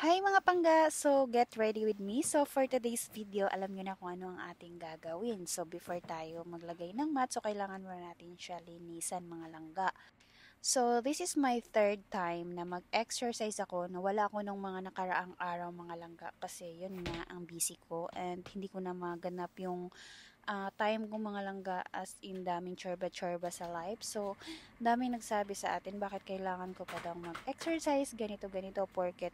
Hi mga pangga! So, get ready with me. So, for today's video, alam nyo na kung ano ang ating gagawin. So, before tayo maglagay ng mat, so kailangan muna natin siya linisan mga langga. So, this is my third time na mag-exercise ako na wala ako nung mga nakaraang araw mga langga. Kasi yun nga, ang busy ko and hindi ko na maganap yung time kong mga langga as in daming chorba-chorba sa life. So, daming nagsabi sa atin bakit kailangan ko pa daw mag-exercise, ganito-ganito, porket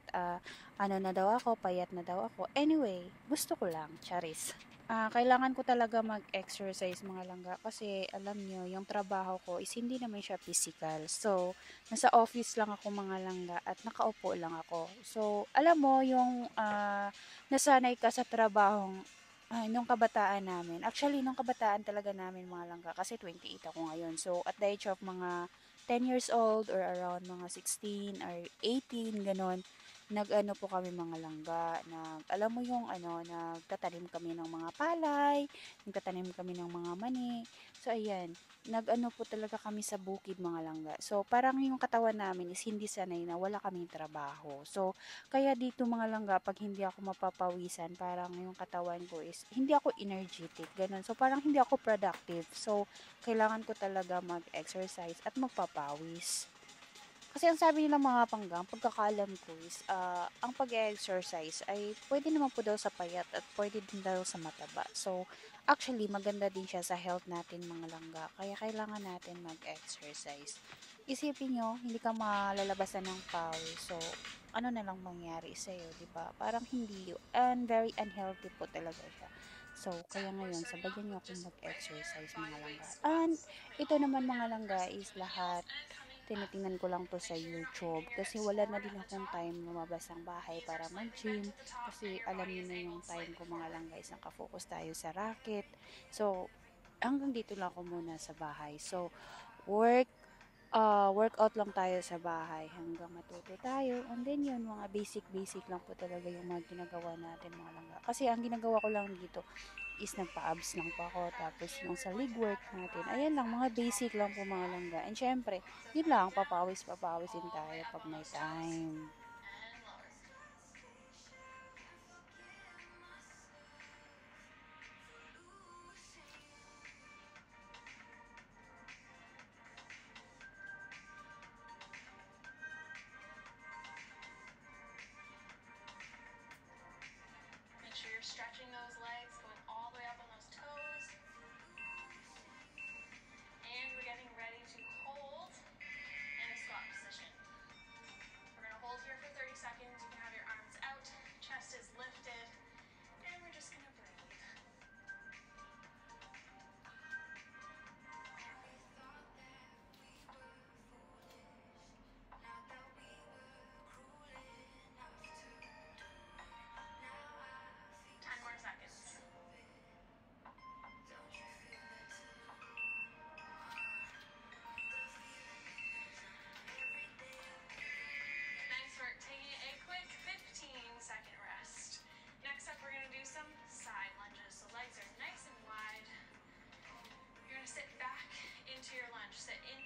ano na daw ako, payat na daw ako. Anyway, gusto ko lang, charis. Kailangan ko talaga mag-exercise mga langga kasi alam nyo, yung trabaho ko is hindi naman siya physical. So, nasa office lang ako mga langga at nakaupo lang ako. So, alam mo yung nasanay ka sa trabahong nung kabataan namin. Actually, nung kabataan talaga namin mga langga kasi 28 ako ngayon. So, at the age of mga 10 years old or around mga 16 or 18, ganon, nag-ano po kami mga langga, alam mo yung nagtatanim kami ng mga palay, nagtatanim kami ng mga mani. So, ayan, nag-ano po talaga kami sa bukid mga langga. So, parang yung katawan namin is hindi sanay na wala kaming trabaho. So, kaya dito mga langga, pag hindi ako mapapawisan, parang yung katawan ko is hindi ako energetic, ganun. So, parang hindi ako productive. So, kailangan ko talaga mag-exercise at magpapawis. Kasi ang sabi nila mga panggang, pagkakaalam ko is, ang pag-exercise ay pwede naman po daw sa payat at pwede din daw sa mataba. So, actually, maganda din siya sa health natin mga langga. Kaya kailangan natin mag-exercise. Isipin nyo, hindi ka malalabasan ng pawis. So, ano na lang mangyari sa'yo, di ba? Parang hindi, and very unhealthy po talaga siya. So, kaya ngayon, sabayan nyo akong mag-exercise mga langga. And, ito naman mga langga is lahat tinitingnan ko lang 'to sa YouTube kasi wala na din akong time lumabas ng bahay para mag-gym kasi alam niyo na yung time ko mga lang guys, naka-focus tayo sa racket. So, hanggang dito lang ako muna sa bahay. So, workout lang tayo sa bahay hanggang matuto tayo. And then yun, mga basic lang po talaga yung mga ginagawa natin mga langga. Kasi ang ginagawa ko lang dito is nagpa-abs lang po ako. Tapos yung sa leg work natin, ayan lang, mga basic lang po mga langga. And syempre, yun lang, papawisin tayo pag may time. Make sure you're stretching those legs, going all the way up on those toes. And we're getting ready to hold in a squat position. We're going to hold here for 30 seconds. You can have your arms out, chest is lifted, and we're just going to breathe. Some side lunges, so legs are nice and wide. You're going to sit back into your lunge. Sit in